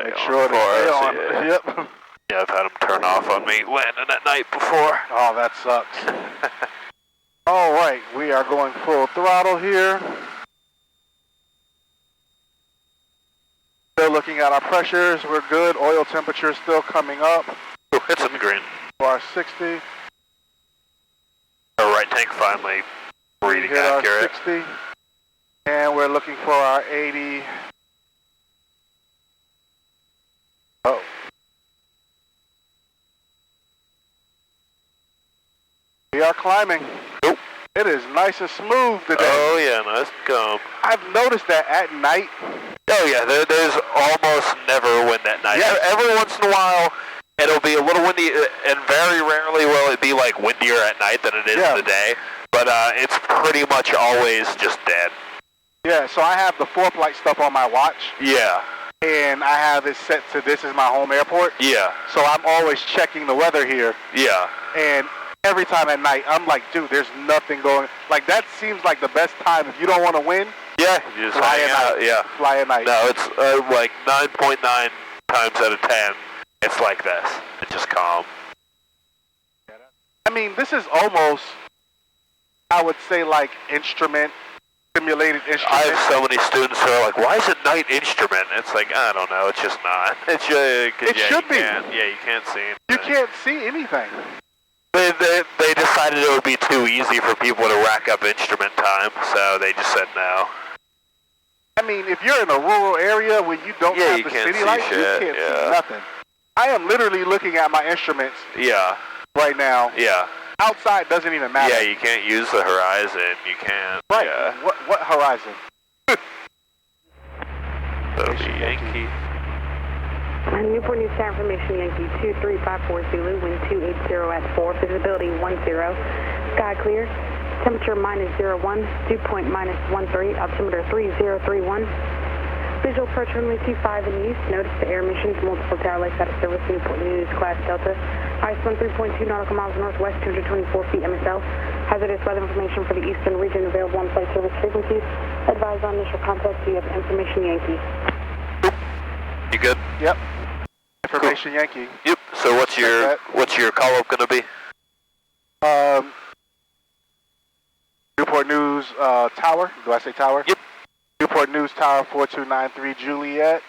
Make sure they stay on. Yeah. Yep. Yeah, I've had them turn off on me landing at night before. Oh, that sucks. All right, we are going full throttle here. Still looking at our pressures. We're good. Oil temperature is still coming up. Ooh, it's in the green. Bar 60. Our right tank finally reading hit accurate. Our 60. And we're looking for our 80. Oh. We are climbing. Nope. It is nice and smooth today. Oh yeah, nice come. I've noticed that at night. Oh yeah, there's almost never wind at night. Yes. Every once in a while, it'll be a little windy, and very rarely will it be like windier at night than it is in the day. But it's pretty much always just dead. Yeah, so I have the 4-flight stuff on my watch. Yeah. And I have it set to this is my home airport. Yeah. So I'm always checking the weather here. Yeah. And every time at night, I'm like, dude, there's nothing going. Like, that seems like the best time if you don't want to win. Yeah, you just fly hang at out. night. Yeah. Fly at night. No, it's like 9.9 times out of 10, it's like this. It's just calm. I mean, this is almost, I would say, like simulated instrument. I have so many students who are like, why is it night instrument? It's like, I don't know, it's just not. It's just, it should be. You can't see anything. You can't see anything. They decided it would be too easy for people to rack up instrument time, so they just said no. I mean, if you're in a rural area where you don't have the city lights, you can't see nothing. I am literally looking at my instruments right now. Yeah. Outside doesn't even matter. Yeah, you can't use the horizon. You can't. Right. Yeah. What horizon? That'll be Yankee. Newport News Tower information, Yankee 2354 Zulu, wind 280 at 4, visibility 10, sky clear, temperature -01, dew point -13, altimeter 3031, visual approach runway 25 in use, notice the air emissions, multiple tower lights out of service, Newport News, class Delta, ice 13.2 nautical miles northwest, 224 feet MSL, hazardous weather information for the eastern region available on flight service frequencies, advise on initial contact via information Yankee. You good? Yep. Information cool. Yankee. Yep. So what's your call up gonna be? Newport News Tower. Do I say tower? Yep. Newport News Tower 4293 Juliet.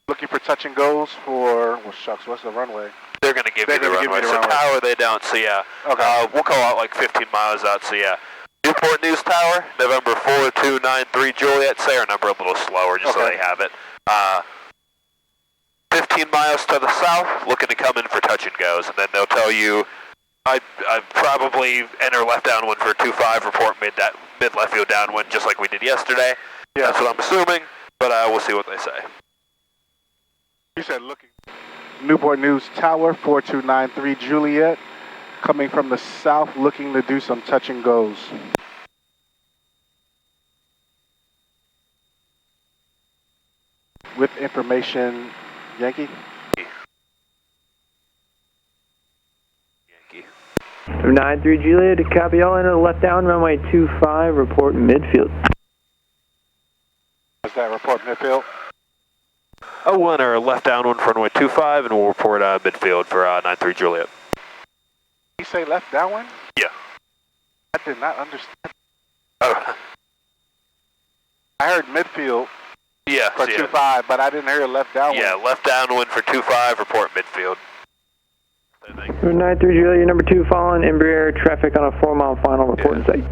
Looking for touch and goes for what's the runway? They're gonna give you the runway. So tower they don't. So yeah. Okay. We'll call out like 15 miles out. So yeah. Newport News Tower, November 4293 Juliet. Say our number a little slower just so they have it. 15 miles to the south, looking to come in for touch and goes, and then they'll tell you, I'd probably enter left downwind for 25, report mid left field downwind, just like we did yesterday. Yeah. That's what I'm assuming, but we'll see what they say. You said looking. Newport News Tower 4293 Juliet, coming from the south, looking to do some touch and goes. With information, Yankee? Yankee. 93 Juliet, to copy all into left down, runway 25, report midfield. What's that, report midfield? Oh, we'll enter left downwind for runway 25, and we'll report midfield for 93 Juliet. You say left downwind? Yeah. I did not understand. Oh. I heard midfield. Yeah, for 25, but I didn't hear left downwind. Yeah, left downwind for 25, report midfield. 93 Juliet, your number 2 following Embraer traffic on a 4-mile final, report in sight.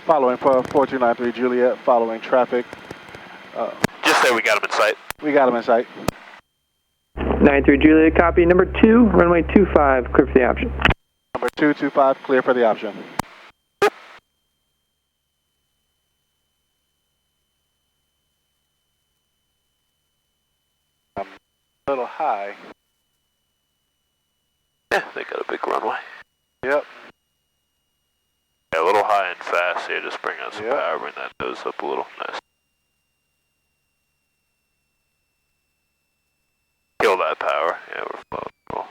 Following for 4293 Juliet, following traffic. Just say we got him in sight. We got him in sight. 93 Juliet, copy number 2, runway 25, clear for the option. Number 225, clear for the option. A little high. Yeah, they got a big runway. Yep. Yeah, a little high and fast. Yeah, just bring out some power, bring that nose up a little. Nice. Kill that power. Yeah, we're floating. Cool.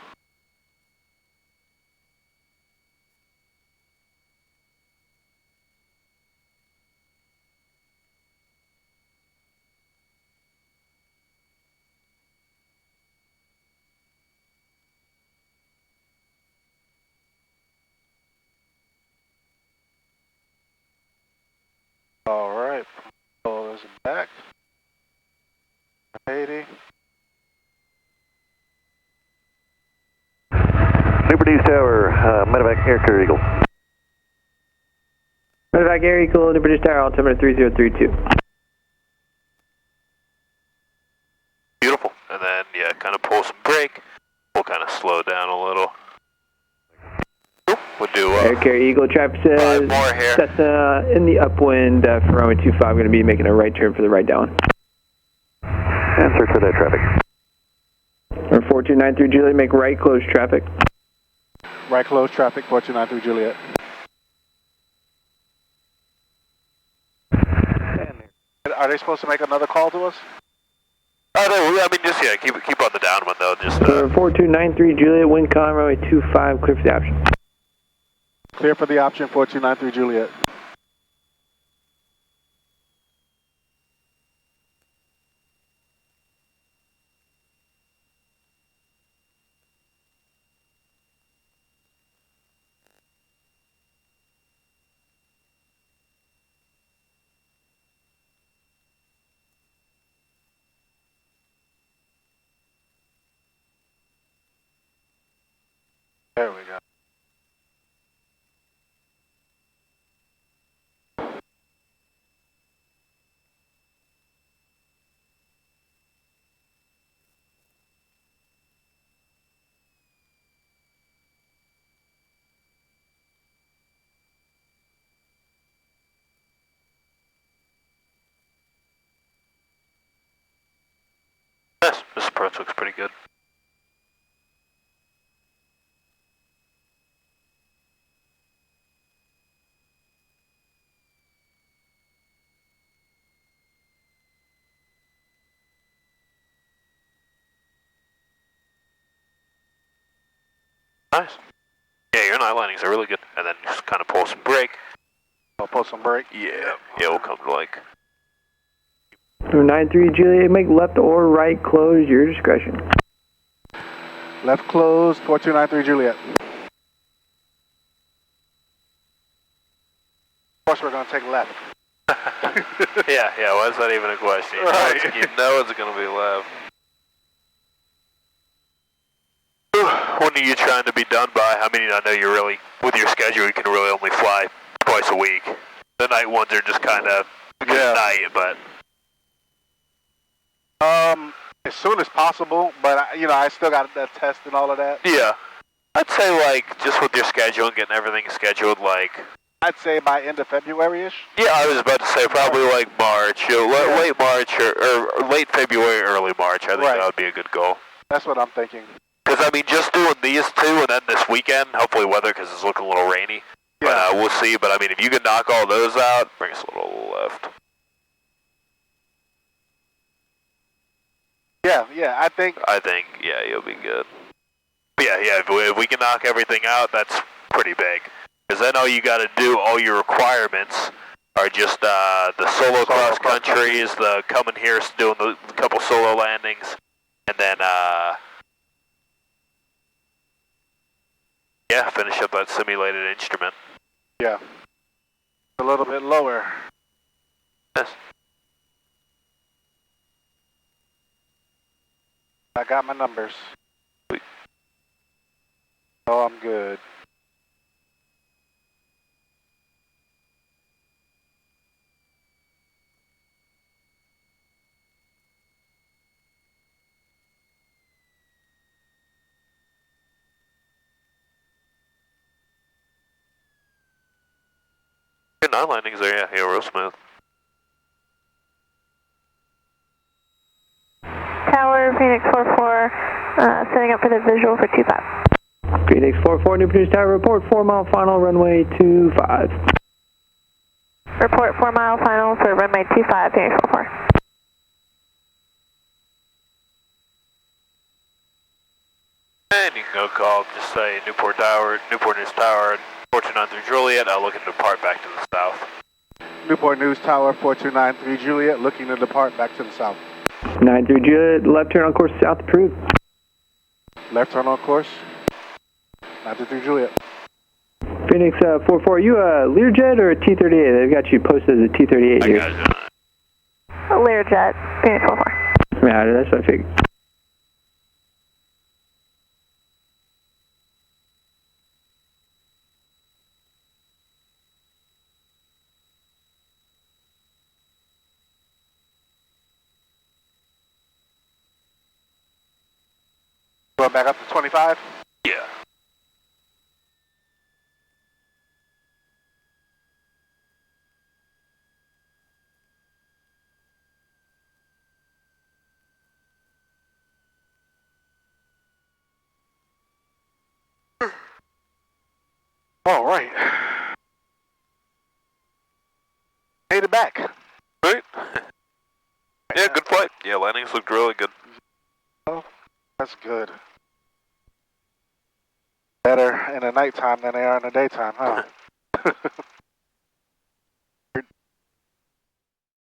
Pushing back. 80. Newport News Tower, medevac Air Carrier Eagle. Medevac Air Eagle, Newport News Tower, altimeter 3032. Beautiful. And then, yeah, kind of pull some brake. We'll kind of slow down a little. We'll do Air Carrier Eagle, traffic says 5 more here. Cessna in the upwind for runway 25, going to be making a right turn for the right down. And search for that traffic. Or 4293 Juliet, make right, close traffic. Right close traffic, 4293 Juliet. Are they supposed to make another call to us? Oh, no, I mean, just, yeah, keep on the down one, though. Just, 4293 Juliet, wind calm, runway 25, clear for the option. Clear for the option, 4293 Juliet. There we go. This approach looks pretty good. Nice. Yeah, your night landings are really good. And then just kind of pull some brake. I'll pull some brake. Yeah, we'll come to like. 93 Juliet, make left or right close, your discretion. Left close, 4293 Juliet. Of course, we're going to take left. yeah, why is that even a question? Right. You know it's going to be left. When are you trying to be done by? I mean, I know you're really, with your schedule, you can really only fly twice a week. The night ones are just kind of night, but. As soon as possible, but I still got that test and all of that. Yeah. I'd say like, just with your schedule and getting everything scheduled, like. I'd say by end of February-ish. Yeah, I was about to say probably like March, late March or late February, early March. I think that would be a good goal. That's what I'm thinking. Because, I mean, just doing these two and then this weekend, hopefully weather, because it's looking a little rainy. Yeah. But we'll see. But, I mean, if you can knock all those out, bring us a little left. Yeah, I think, yeah, you'll be good. But yeah, if we can knock everything out, that's pretty big. Because then all you got to do, all your requirements are just the solo cross countries, the coming here, doing the couple solo landings, and then, yeah, finish up that simulated instrument. Yeah. A little bit lower. Yes. I got my numbers. Sweet. Oh, I'm good. Good night landings there, yeah, real smooth. Tower, Phoenix 44, setting up for the visual for 25. Phoenix 44, Newport News Tower, report 4 mile final, runway 25. Report 4 mile final for runway 25, Phoenix 44. And you can go call, just say Newport News Tower, 4293 Juliet, looking to depart back to the south. Newport News Tower, 4293 Juliet, looking to depart back to the south. 93 Juliet, left turn on course south approved. Left turn on course, 93 Juliet. Phoenix 44, are you a Learjet or a T-38? They've got you posted as a T-38 here. I got you. Learjet, Phoenix 44. Yeah, that's what I figured. Going back up to 25? Yeah. All right. Made it back. Right. Yeah, good flight. Yeah, landings looked really good. Oh, that's good. Better in the nighttime than they are in the daytime, huh?